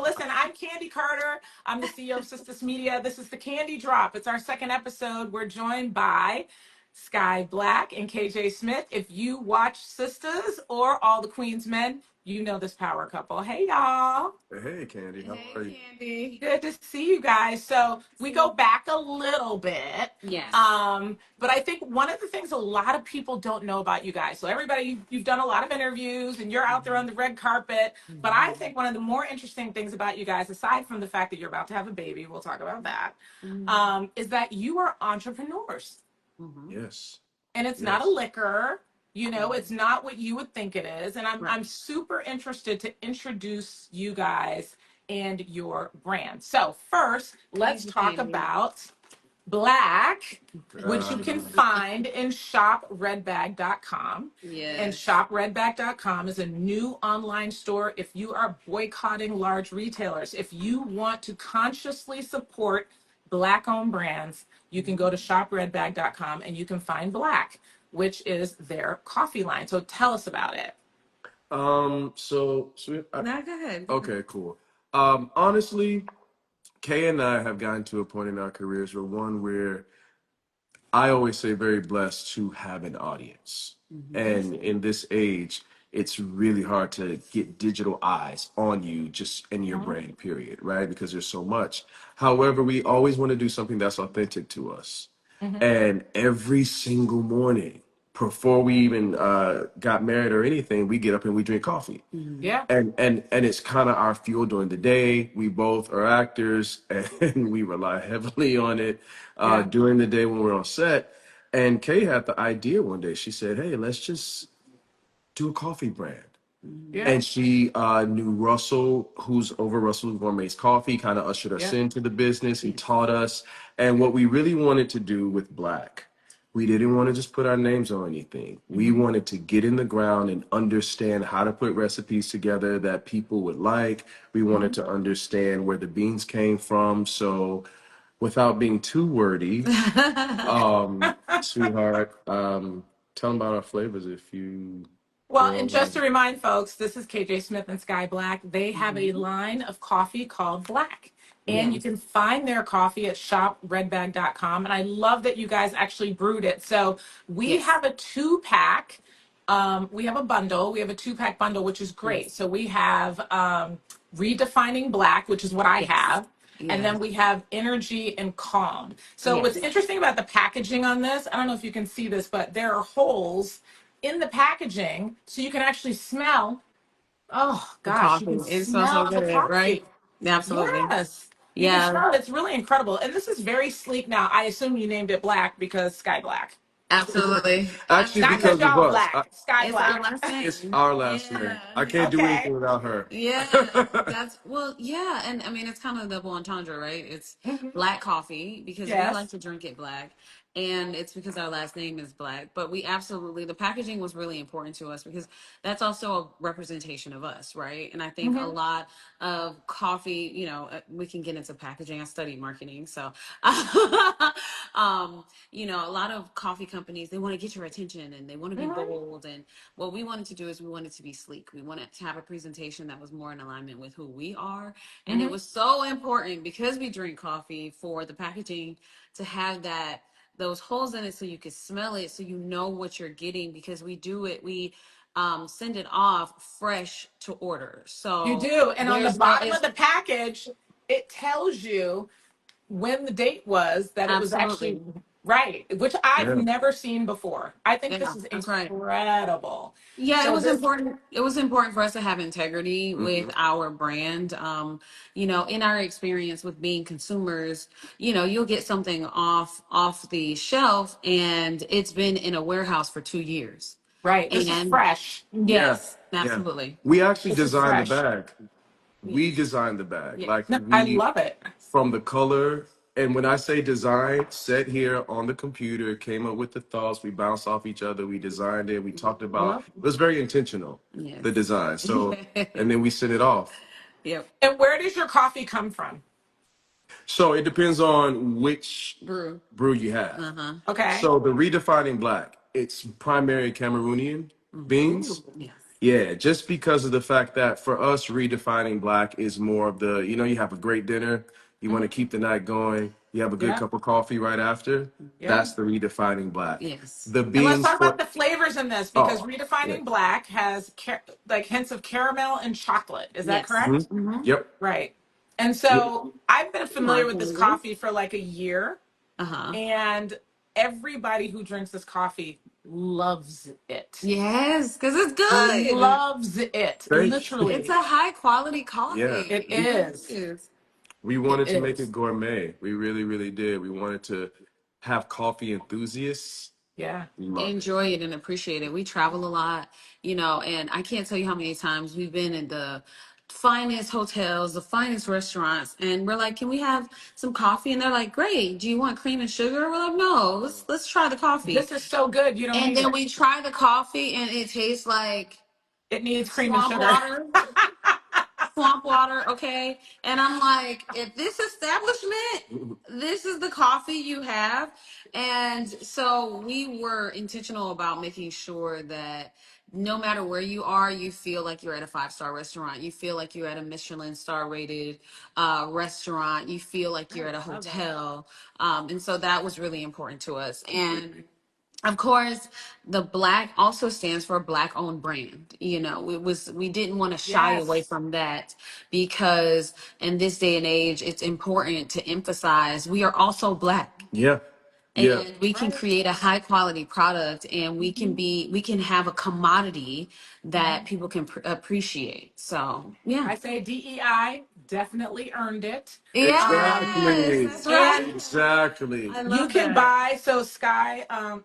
listen, I'm Candy Carter. I'm the CEO of Sistas Media. This is the Candy Drop. It's our second episode. We're joined by Skyh Black and KJ Smith. If you watch Sistas or All the Queen's Men, you know this power couple. Hey, y'all. Hey, Candy. How are you? Candy. Good to see you guys. So we go back a little bit. Yes. But I think one of the things a lot of people don't know about you guys. So everybody, you've done a lot of interviews and you're out there on the red carpet. But I think one of the more interesting things about you guys, aside from the fact that you're about to have a baby, we'll talk about that, is that you are entrepreneurs. Yes. And it's not a liquor. You know, it's not what you would think it is. And I'm super interested to introduce you guys and your brand. So first, let's talk about Black, which you can find in shopredbag.com. Yes. And shopredbag.com is a new online store if you are boycotting large retailers. If you want to consciously support Black-owned brands, you can go to shopredbag.com and you can find Black, which is their coffee line. So tell us about it. No, go ahead. Okay, cool. Honestly, Kay and I have gotten to a point in our careers where I always say very blessed to have an audience. And in this age, it's really hard to get digital eyes on you just in your brand, period, right? Because there's so much. However, we always want to do something that's authentic to us. And every single morning, before we even got married or anything, we get up and we drink coffee. Yeah. And it's kind of our fuel during the day. We both are actors and we rely heavily on it during the day when we're on set. And Kay had the idea one day. She said, hey, let's just do a coffee brand. Yeah. And she knew Russell, who's over Russell Gourmet's Coffee, kind of ushered us into the business. He taught us. And what we really wanted to do with Black, we didn't want to just put our names on anything. We wanted to get in the ground and understand how to put recipes together that people would like. We wanted to understand where the beans came from. So without being too wordy, sweetheart, tell them about our flavors if you... Well, and just to remind folks, this is KJ Smith and Skyh Black. They have a line of coffee called Black. And you can find their coffee at shopredbag.com. And I love that you guys actually brewed it. So we have a 2-pack. We have a bundle. We have a 2-pack bundle, which is great. So we have Redefining Black, which is what I have. And then we have Energy and Calm. So what's interesting about the packaging on this, I don't know if you can see this, but there are holes in the packaging so you can actually smell. Oh gosh, you can smell the coffee, right? Absolutely. Yes. You can smell it. It's really incredible. And this is very sleek now. I assume you named it Black because Skyh Black. Absolutely. Actually, Not because y'all of us. Black. Skyh It's Black. our last name. It's our last name. I can't do anything without her. And I mean, it's kind of double entendre, right? It's Black coffee because we like to drink it black, and it's because our last name is Black. But we absolutely, the packaging was really important to us because that's also a representation of us, right? And I think a lot of coffee, you know, we can get into packaging. I studied marketing, so you know, a lot of coffee companies, they want to get your attention and they want to be bold. And what we wanted to do is we wanted to be sleek. We wanted to have a presentation that was more in alignment with who we are. And it was so important because we drink coffee for the packaging to have those holes in it so you could smell it, so you know what you're getting, because we do it. We send it off fresh to order. So you do. And on the bottom of the package, it tells you when the date was that it was actually right, which I've never seen before. I think this is incredible. Yeah, so it was important. It was important for us to have integrity with our brand. You know, in our experience with being consumers, you know, you'll get something off the shelf and it's been in a warehouse for 2 years. Right. This is fresh. Yes, absolutely. We actually designed the bag. We designed the bag. Like I love it. From the color. And when I say design, sat here on the computer, came up with the thoughts, we bounced off each other, we designed it, we talked about it. Was very intentional, the design. So, and then we sent it off. Yep. And where does your coffee come from? So it depends on which brew you have. Okay. So the Redefining Black, it's primary Cameroonian beans. Yeah, just because of the fact that for us, redefining Black is more of the, you have a great dinner, you want to keep the night going, you have a good Yeah. cup of coffee right after. Yeah. That's the redefining Black. Yes. The And let's beans talk about for, the flavors in this because oh, yeah. redefining Black has like hints of caramel and chocolate. Is that Yes. correct? Yep. Right. And Yep. so I've been familiar with this Margarita. coffee for like a year, Uh-huh. and everybody who drinks this coffee loves it. Yes, because it's good. Loves it. Thank you. It's Literally. a high quality Yeah. coffee. It It really is. is. We It wanted to make it is. gourmet. We really, really did. We wanted to have coffee enthusiasts Yeah. love it. Enjoy it and appreciate it. We travel a lot, and I can't tell you how many times we've been in the finest hotels, the finest restaurants, and we're like, "Can we have some coffee?" And they're like, "Great. Do you want cream and sugar?" We're like, "No, let's try the coffee." This is so good. You don't And need then it. we try the coffee, and it tastes like It needs cream and swamp sugar. water. Swamp water, okay? And I'm like, if this establishment, this is the coffee you have. And so we were intentional about making sure that no matter where you are, you feel like you're at a 5-star restaurant. You feel like you're at a Michelin star rated restaurant. You feel like you're at a Love that. hotel. And so that was really important to us. And of course, the Black also stands for Black owned brand. We didn't want to shy away Yes. from that because in this day and age, it's important to emphasize we are also Black Yeah. Yeah. and we can Right. create a high quality product and we can have a commodity that people can appreciate. So, yeah. I say DEI definitely earned it. Yes, Exactly. that's And right. Exactly. I you love can that. buy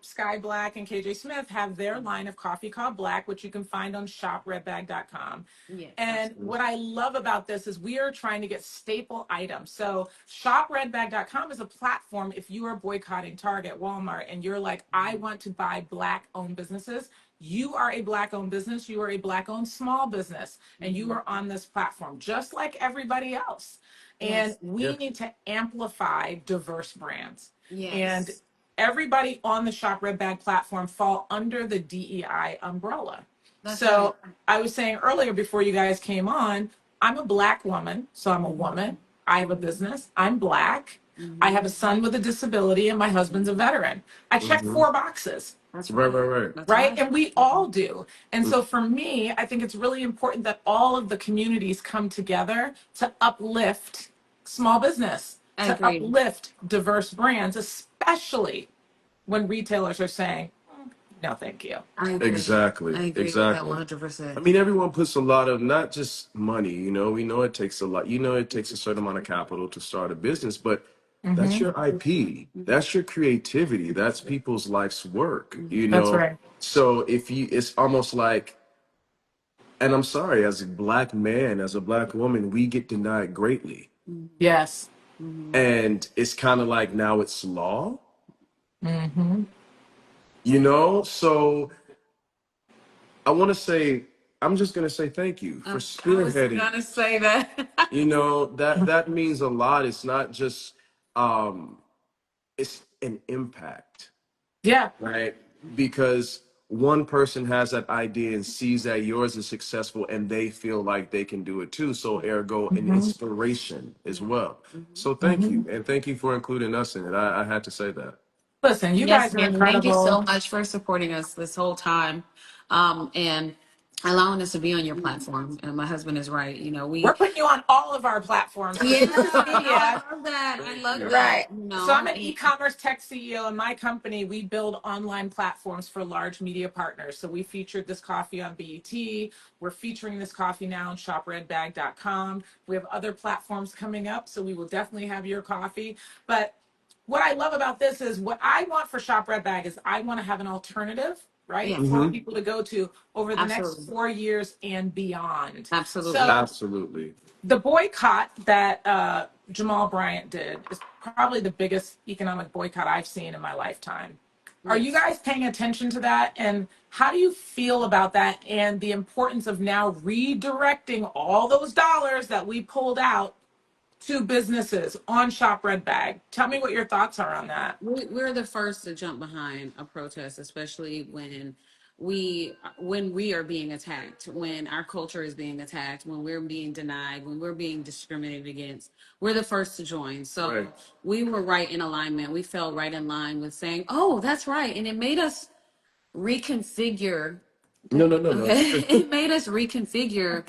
Sky Black and KJ Smith have their line of coffee called Black, which you can find on shopredbag.com. Yes. And what I love about this is we are trying to get staple items. So shopredbag.com is a platform if you are boycotting Target, Walmart, and you're like, I want to buy Black owned businesses. You are a Black owned business, you are a Black owned small business, and you are on this platform just like everybody else. And Yes. Yeah. we need to amplify diverse brands. And Yes. everybody on the Shop Red Bag platform fall under the DEI umbrella. That's right. So I was saying earlier before you guys came on, I'm a Black woman, so I'm a woman. I have a business. I'm Black. I have a son with a disability, and my husband's a veteran. I check Hmm. 4 boxes, That's Right, right. right, right. That's right? right. And we all do. And so for me, I think it's really important that all of the communities come together to uplift small business, I to agree. uplift diverse brands, especially when retailers are saying, no, thank you. I agree. I Exactly. agree with that Exactly. I 100%. mean, everyone puts a lot of not just money, we know it takes a lot, it takes a certain amount of capital to start a business, but that's Mm-hmm. your IP, that's your creativity, that's people's life's work. That's right. So it's almost like, and I'm sorry, as a Black man, as a Black woman, we get denied greatly. Yes. And it's kind of like now it's law, Mm-hmm. So I want to say, I'm just going to say thank you for I was spearheading. gonna say that. That means a lot. It's not just it's an impact, Yeah. right? Because one person has that idea and sees that yours is successful and they feel like they can do it too. So ergo an Mm-hmm. inspiration as well. So thank Mm-hmm. you. And thank you for including us in it. I had to say that. Listen, you Yes, guys are ma'am. Thank you so incredible. much for supporting us this whole time, and allowing us to be on your platform. And my husband is right. We're putting you on all of our platforms for Yeah, social no, I media. love that. I Thank love you. that. Right. So I'm an And e-commerce tech CEO. In my company, we build online platforms for large media partners. So we featured this coffee on BET. We're featuring this coffee now on shopredbag.com. We have other platforms coming up, so we will definitely have your coffee. But what I love about this is what I want for Shop Red Bag is I want to have an alternative, right, yes, for Hmm. people to go to over the next absolutely, 4 years and beyond. absolutely. So Absolutely. the boycott that Jamal Bryant did is probably the biggest economic boycott I've seen in my lifetime. Are you Yes. guys paying attention to that? And how do you feel about that and the importance of now redirecting all those dollars that we pulled out to businesses on Shop Red Bag? Tell me what your thoughts are on that. We're the first to jump behind a protest, especially when when we are being attacked, when our culture is being attacked, when we're being denied, when we're being discriminated against, we're the first to join. So Right. we were right in alignment. We fell right in line with saying, oh, that's right. And it made us reconfigure. No. Okay. It made us reconfigure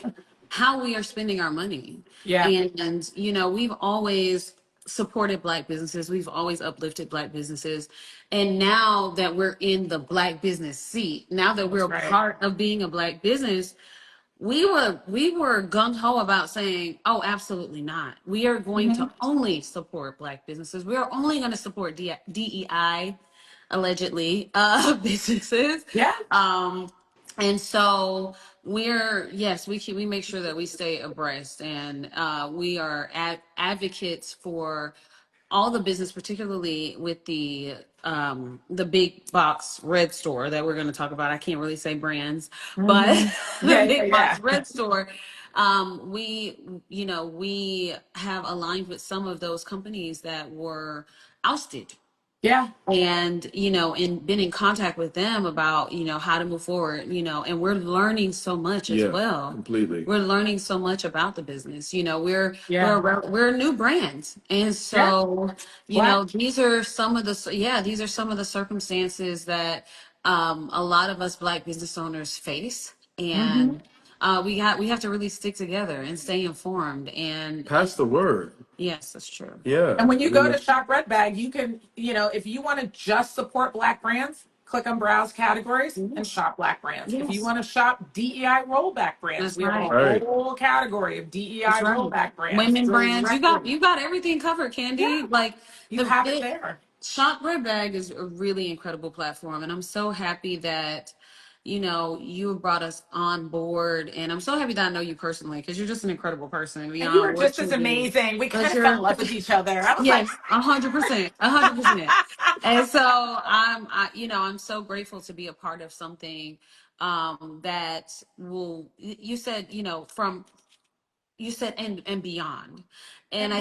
how we are spending our money. Yeah. And, you know, we've always supported Black businesses. We've always uplifted Black businesses. And now that we're in the Black business seat, now that we're That's a right. part of being a Black business, we were gung-ho about saying, oh, absolutely not. We are going to only support Black businesses. We are only going to support DEI, allegedly, businesses. Yeah. And so yes, we make sure that we stay abreast, and we are advocates for all the business, particularly with the big box red store that we're going to talk about. I can't really say brands, but the big box Yeah. red store. We have aligned with some of those companies that were ousted, Yeah. and and been in contact with them about how to move forward, and we're learning so much as Yeah, well. completely. We're learning so much about the business. We're Yeah. we're a new brand, and Yeah. so Black. these are some of the circumstances that a lot of us Black business owners face, and we have to really stick together and stay informed. And Pass the word. yes, that's true. Yeah. And when you I mean, go to Shop Red Bag, you can, if you want to just support Black brands, click on browse categories and Yes, shop Black brands. If you yes, want to shop DEI rollback brands, that's we have a right. right. whole category of That's DEI right. rollback brands Women brands, directly. you got everything covered, Yeah, Candy. Like you the have it it, there. Shop Red Bag is a really incredible platform, and I'm so happy that you brought us on board, and I'm so happy that I know you personally because you're just an incredible person And you are beyond what just you as do. amazing. We kind But of fell you're in love with each other. I was like, yes, 100%, 100%. And so I'm so grateful to be a part of something that will. You said from you said and beyond, and and I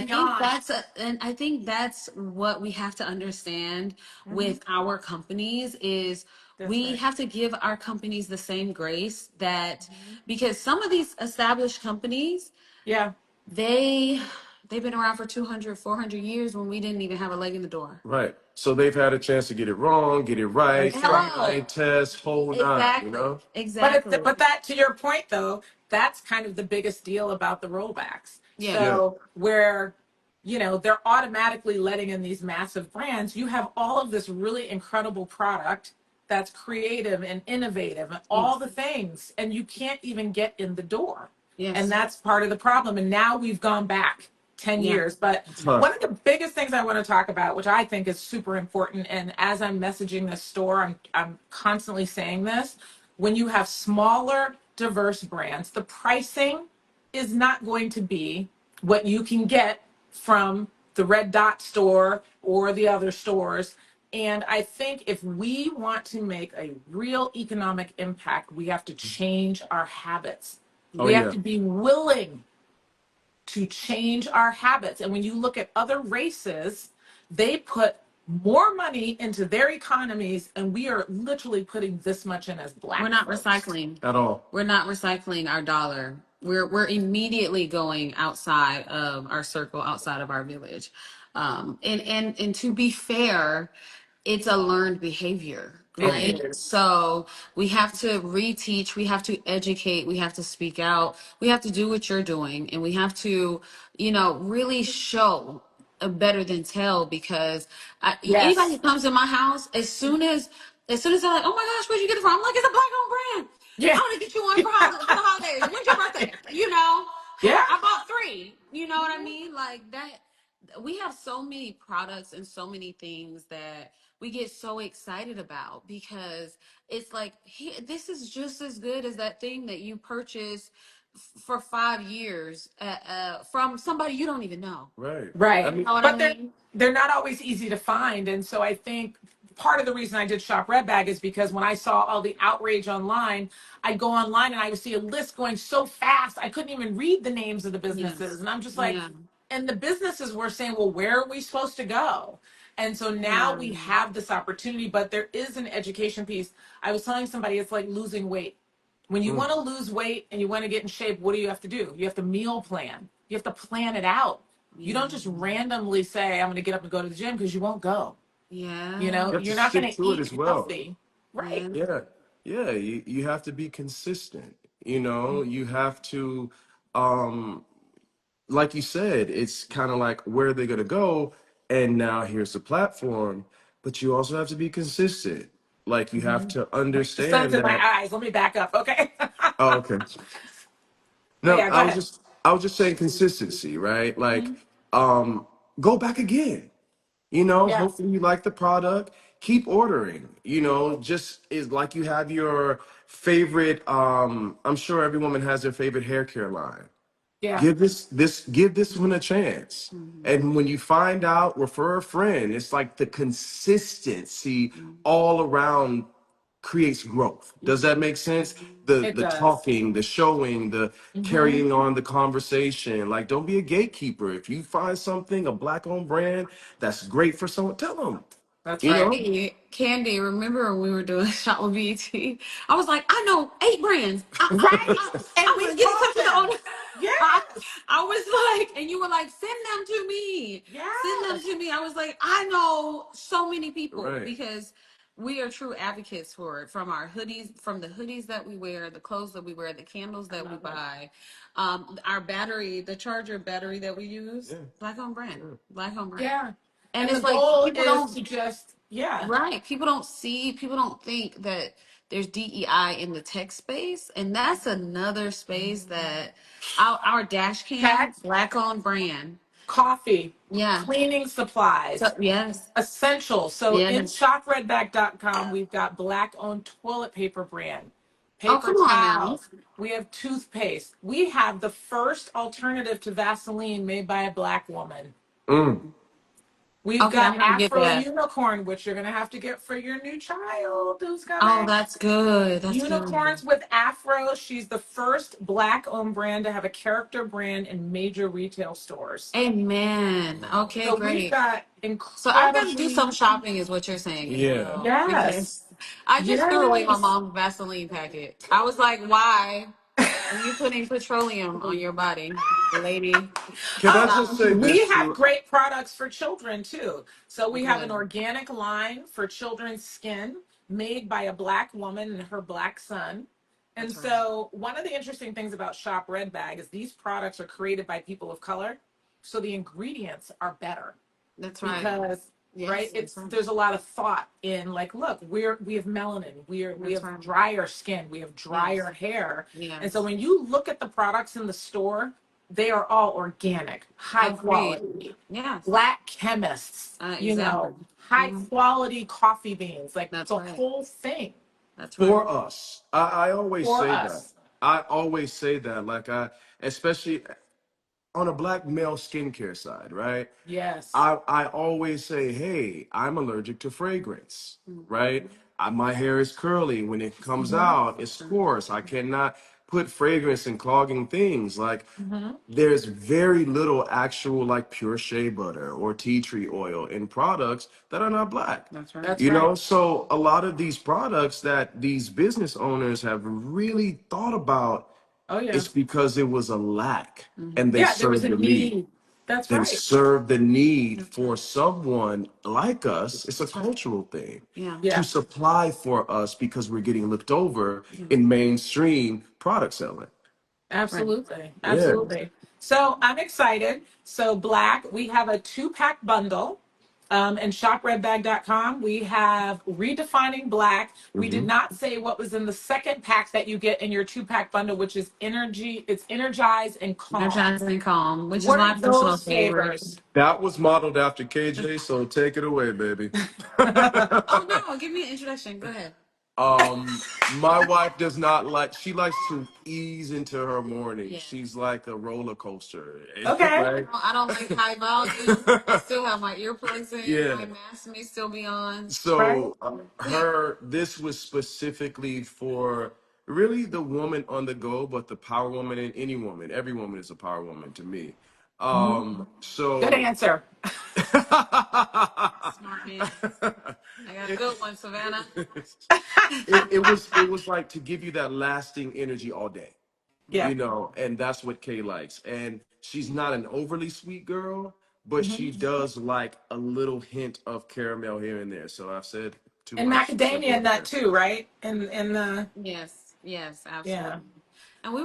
think beyond. that's what we have to understand Hmm. with our companies is That's we right. have to give our companies the same grace that, because some of these established companies, Yeah. they they've been around for 200, 400 years when we didn't even have a leg in the door. Right. So they've had a chance to get it wrong, get it right, That's right. Hello. fine, test, whole nine. Exactly. Exactly. But that to your point though, that's kind of the biggest deal about the rollbacks. Yeah. Yeah. So where they're automatically letting in these massive brands, you have all of this really incredible product that's creative and innovative and all Yes. the things, and you can't even get in the door. And Yes. that's part of the problem. And now we've gone back 10 Yeah. years. But Huh. one of the biggest things I want to talk about, which I think is super important, and as I'm messaging this store, I'm constantly saying this: when you have smaller, diverse brands, the pricing is not going to be what you can get from the Red Dot store or the other stores. And I think if we want to make a real economic impact, we have to change our habits. Oh We have yeah. to be willing to change our habits. And when you look at other races, they put more money into their economies, and we are literally putting this much in as We're Black not folks. recycling. At all. We're not recycling our dollar. We're immediately going outside of our circle, outside of our village. And to be fair, it's a learned behavior, It right? is. So we have to reteach, we have to educate, we have to speak out, we have to do what you're doing, and we have to, really show a better than tell, because anybody Yes. who comes in my house, as soon as they're like, oh my gosh, where'd you get it from? I'm like, it's a Black owned brand. Yeah. I'm gonna get you one for the holidays. When's your birthday? Yeah. I bought three. You know what I mean? Like that. We have so many products and so many things that we get so excited about, because it's like, this is just as good as that thing that you purchased for 5 years from somebody you don't even know. Right. I Right. mean, You know what I But mean? they're not always easy to find. And so I think part of the reason I did Shop Red Bag is because when I saw all the outrage online, I'd go online and I would see a list going so fast I couldn't even read the names of the businesses. Yes. And I'm just like, Yeah. and the businesses were saying, well, where are we supposed to go? And so now we have this opportunity, but there is an education piece. I was telling somebody it's like losing weight. When you want to lose weight and you want to get in shape, what do you have to do? You have to meal plan. You have to plan it out. You don't just randomly say, I'm going to get up and go to the gym, because you won't go. Yeah. You know, You have to you're not stick going to to it eat as well. healthy. Right. Yeah. Yeah, yeah. You have to be consistent. You know, you have to, um, like you said, it's kind of like where they're gonna go, and now here's the platform. But you also have to be consistent. Like you have to The sun's understand in my that. eyes. Let me back up. Okay. Oh, okay. But No, yeah, go ahead. I was just saying consistency, right? Like, um, go back again. You know, Yes. hopefully you like the product. Keep ordering. You know, just is like you have your favorite. I'm sure every woman has their favorite hair care line. Yeah. Give this one a chance. Mm-hmm. And when you find out, refer a friend. It's like the consistency all around creates growth. Does that make sense? The It the does. talking, the showing, the Hmm. carrying on the conversation. Like, don't be a gatekeeper. If you find something, a black owned brand that's great for someone, tell them. That's You right. know? Candy, remember when we were doing Shop with BET? I was like, I know 8 brands. Right. And I'm we gonna get in touch taught with the them. owner. Yes. I was like, and you were like, send them to me. Send them Yes. to me. I was like, I know so many people, Right. because we are true advocates for it. From our hoodies, from the hoodies that we wear, the clothes that we wear, the candles I that we love it. buy, our battery, the charger battery that we use, Yeah. black on brand, Yeah. black on brand. Yeah. And And the it's like goal people is don't. to just, yeah. Right. People don't think that there's DEI in the tech space. And that's another space that our dash cam, Pets, black on brand. coffee, Yeah. cleaning So supplies, yes. essentials. So in Yes. shopredbag.com, we've got black owned toilet paper brand, Oh, paper come on now. towels. We have toothpaste. We have the first alternative to Vaseline made by a black woman. Mm. We've Okay, got I'm gonna get Afro that. Unicorn, which you're going to have to get for your new child who's Oh, coming. that's good. That's good. Unicorns with Afro. She's the first black owned brand to have a character brand in major retail stores. Amen. Okay, So we've great. got So I've got to do incredibly, some shopping, is what you're saying, Yeah. April. yes, Because I just threw away my yes. mom's Vaseline packet. I was like, why are you putting petroleum on your body, lady? Can I just Stop. say We this have too? great products for children too. So we have an Good. organic line for children's skin made by a black woman and her black son. And That's right. so one of the interesting things about Shop Red Bag is these products are created by people of color. So the ingredients are better That's right. because right, Yes, that's it's right. there's a lot of thought in like, look, we have melanin, we That's have right. drier skin, we have Yes. drier hair. And so Yes. when you look at the products in the store, they are all organic, high Agreed. quality, Yes. black chemists, Exactly. high Hmm. quality coffee beans, like That's the right. whole thing That's right. For us. I always for say that. us. I always say that. Like especially on a black male skincare side, right? Yes. I always say, hey, I'm allergic to fragrance, right? Mhm. My hair is curly. When it comes Hmm. out, it's coarse. I cannot put fragrance in clogging things. Like, Hmm. there's very little actual like pure shea butter or tea tree oil in products that are not black. That's right. That's You right. know, so a lot of these products that these business owners have really thought about, Oh yeah. it's because it was a lack and Hmm. they Yeah, there was served a the need. need. That's They right. serve the need That's for right. someone like us. It's a That's right. cultural thing Yeah. to Yeah. supply for us because we're getting looked over Yeah. in mainstream product selling. Right. Absolutely. Yeah. Absolutely. So I'm excited. So Black, we have a 2-pack bundle. And shopredbag.com, we have redefining Black. We did Hmm. not say what was in the second pack that you get in your 2-pack bundle, which is energy. It's energize and calm. Energized and calm, which is What are my personal those favorite. flavors? That was modeled after KJ, so take it away, baby. Oh no, give me an introduction. Go ahead. My wife does not like, she likes to ease into her morning. Yeah. She's like a roller coaster, Okay. right? I don't like high volume. I still have my earplugs in. Yeah. My mask may still be on. Right. So this was specifically for really the woman on the go, but the power woman in any woman. Every woman is a power woman to me. Mhm. Good So answer. Smart man. I got a good one, Savannah. It was like to give you that lasting energy all day, Yeah. you know, and that's what Kay likes. And she's not an overly sweet girl, but she does like a little hint of caramel here and there. So I've said to And her, she said, macadamia "Well, nut too, right? And the Yes, yes, yeah. absolutely. And we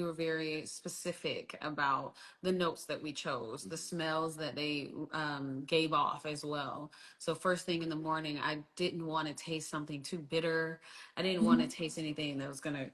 were very specific about the notes that we chose, the smells that they gave off as well. So first thing in the morning, I didn't want to taste something too bitter. I didn't want to taste anything that was gonna.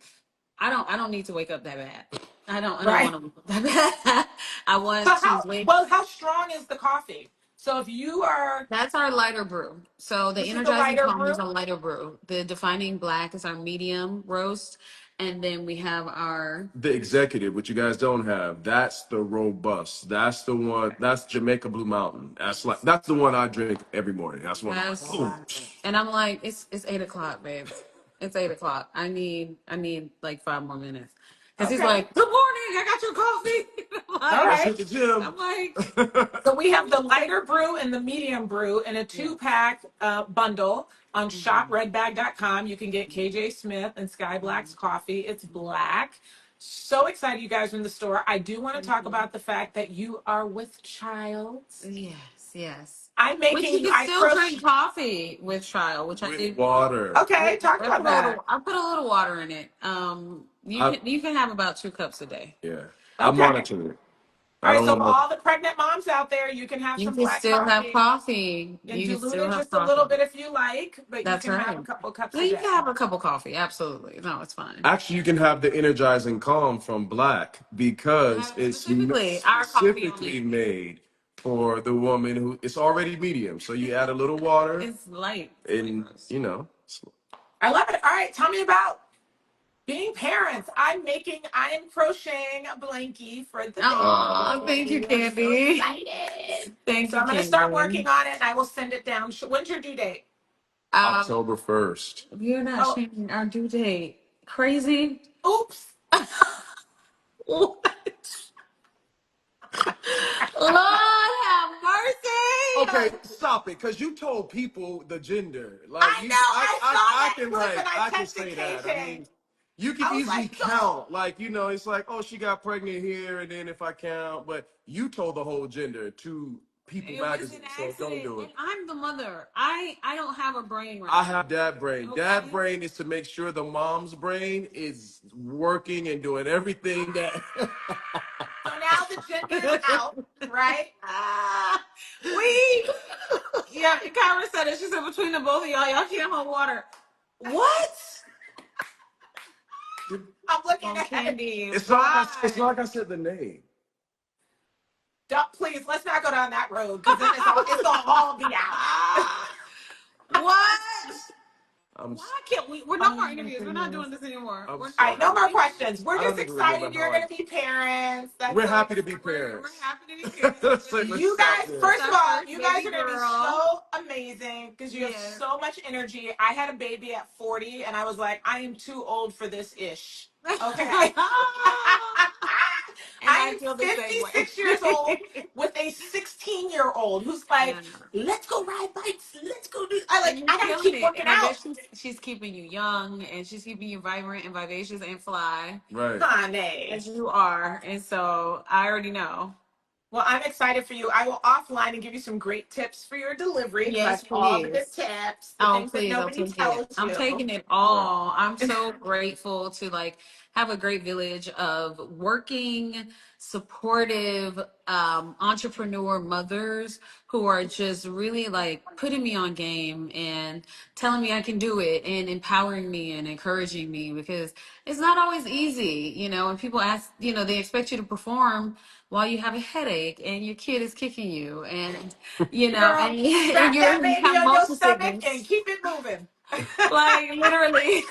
I don't need to wake up that bad. I don't Right. want to wake up that bad. I So want to how wake. well how strong is the coffee? So if you are That's our lighter brew. So the this is the energizing lighter calm brew. is a lighter brew. The defining black is our medium roast, and then we have our the executive, which you guys don't have, that's the robust. That's the one. That's Jamaica Blue Mountain. That's the one I drink every morning. That's one. I'm like, that's, oh, and I'm like, it's 8 o'clock, babe. It's 8 o'clock. I need like 5 more minutes. Because he's Okay. like, good morning, I got your coffee. All let's right. hit the gym. I'm like, So we have the lighter brew and the medium brew in a yeah. 2-pack bundle on Mhm. shopredbag.com. You can get KJ Smith and Sky Black's Mhm. coffee. It's black. So excited you guys are in the store. I do want to Thank talk you. about the fact that you are with child. Yes, yes. I'm Which you making can I still crochet. drink coffee with trial, which I With did. water. Okay, talk I about put a that. little. I put a little water in it. I You can have about 2 cups a day. yeah. I Okay. monitor it. All I right, don't so want for no. all the pregnant moms out there, you can have You some can black still have coffee coffee. and You can dilute still it have just a coffee. little bit if you like, but you That's can have a right. couple cups Well, a you day. can have a cup of coffee. Absolutely. No, it's fine. Actually, you can have the energizing calm from Black I because have it it's specifically our coffee specifically only. made for the woman who it's already medium. So you add a little water It's light and flavors. you know. I love it. All right, tell me about being parents. I'm crocheting a blankie for the Oh, thank you, baby. I'm so Candy. excited. Thank So you, I'm going to start Candy. working on it and I will send it down. When's your due date? Um, October 1st. we're not Oh, changing our due date. Crazy. oops. What? Lord have Okay, mercy. stop it, because you told people the gender. Like I know. I saw that clip and I I can texted say that. I KJ. mean, you can I was easily like, count. Like, you know, it's like, oh, she got pregnant here, and then if I count, but you told the whole gender to People It was an magazine, so don't accident, do it. and I'm the mother. I don't have a brain right I now. have dad brain. Dad Okay. brain is to make sure the mom's brain is working and doing everything that. so now the gender is out, right? Ah, we yeah. Kyra said it. She said between the both of y'all can't hold water. What? I'm looking Oh, at it. Candy, It's why? it's not like I said the name. Don't, please, let's not go down that road because then it's gonna all be out. What? I'm. Why can't we? We're no Oh more my interviews. We're not goodness. doing this anymore. I'm We're All not right, no sorry. more doing it. questions. We're I just don't even remember excited you're how I. gonna be parents. That's We're so happy to be exciting. We're parents. happy to be parents. let's, We're really You let's stop guys, excited. there. It's first of our all, first you guys baby are going to be girl. so amazing because you have Yes. so much energy. I had a baby at 40 and I was like, I am too old for this ish. Okay. And I I'm feel the same way. 56 years old with a 16-year-old who's like, Yeah. let's go ride bikes. Let's go do, I And like, you're I got to killing keep it. working And I out. bet she's keeping you young and she's keeping you vibrant and vivacious and fly Right. Honey. as you are. And so I already know. Well, I'm excited for you. I will offline and give you some great tips for your delivery because I Yes, have all the good please. tips, the Oh, things that please, I'll nobody take it. tells I'm you. taking it Right. all. I'm so grateful to like have a great village of working, supportive, entrepreneur mothers who are just really like putting me on game and telling me I can do it and empowering me and encouraging me because it's not always easy, and people ask, they expect you to perform while you have a headache and your kid is kicking you and Girl, and strap that you baby have on your motion stomach and sickness, keep it moving. like literally.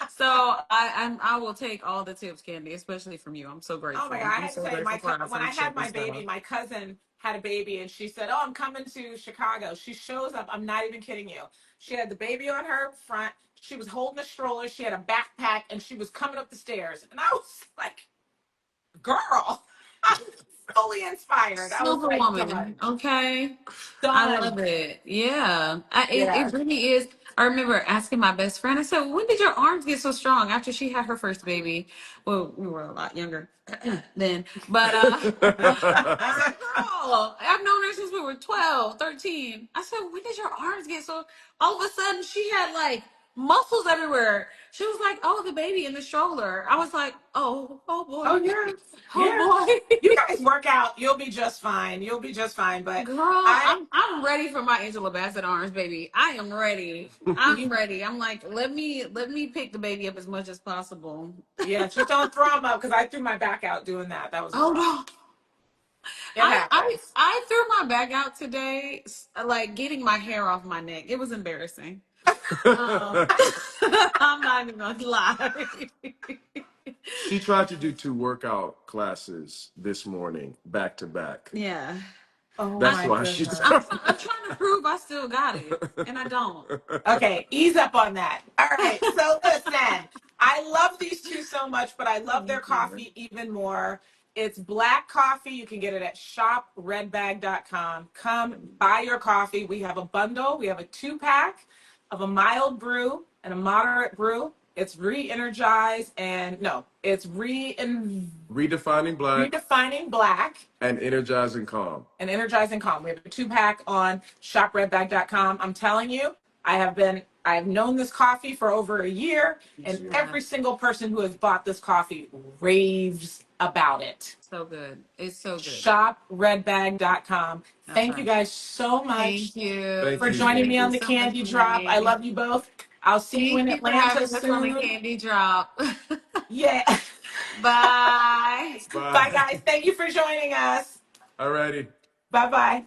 So I will take all the tips, Candy, especially from you. I'm so Oh my grateful. God, I I'm had to so tell you, grateful for our when I had friendship and my stuff. baby, my cousin had a baby and she said, oh, I'm coming to Chicago. She shows up. I'm not even kidding you. She had the baby on her front. She was holding a stroller. She had a backpack and she was coming up the stairs. And I was like, girl. fully inspired. I was like, Superwoman. Okay. I done. love it. Yeah. Yeah. It really is. I remember asking my best friend, I said, when did your arms get so strong after she had her first baby? Well, we were a lot younger then. But I said, girl, I've known her since we were 12, 13. I said, when did your arms get so all of a sudden she had like muscles everywhere. She was like, oh, the baby in the stroller. I was like, oh Oh boy. yeah. Oh Yeah. boy. You guys work out. You'll be just fine. You'll be just fine. But Girl, I I'm ready for my Angela Bassett arms, baby. I am ready. I'm ready. I'm like, let me pick the baby up as much as possible. yeah, just don't throw them up because I threw my back out doing that. That was Oh rough. no. It happens. I threw my back out today, like getting my hair off my neck. It was embarrassing. I'm not even gonna lie. She tried to do 2 workout classes this morning, back to back. Yeah. Oh That's my why she. goodness. I'm trying to prove I still got it, and I don't. Okay, ease up on that. All right. So listen, I love these two so much, but I love their Thank you. coffee even more. It's black coffee. You can get it at shopredbag.com. Come buy your coffee. We have a bundle. We have a 2-pack of a mild brew and a moderate brew. It's re-energized and no, it's Redefining black redefining black and energizing calm. and energizing calm. We have a 2-pack on shopredbag.com. I'm telling you, I've known this coffee for over a year, and Yeah. every single person who has bought this coffee raves about it. So good. It's so good. Shopredbag.com. That's Thank you right. guys so much Thank you. Thank for you. joining me Thank on you the so much candy for drop. I me. love you both. I'll see you in Thank you for Atlanta having us on the soon. candy drop. Yeah. Bye. Bye, Bye. guys. Thank you for joining us. Alrighty. Bye bye.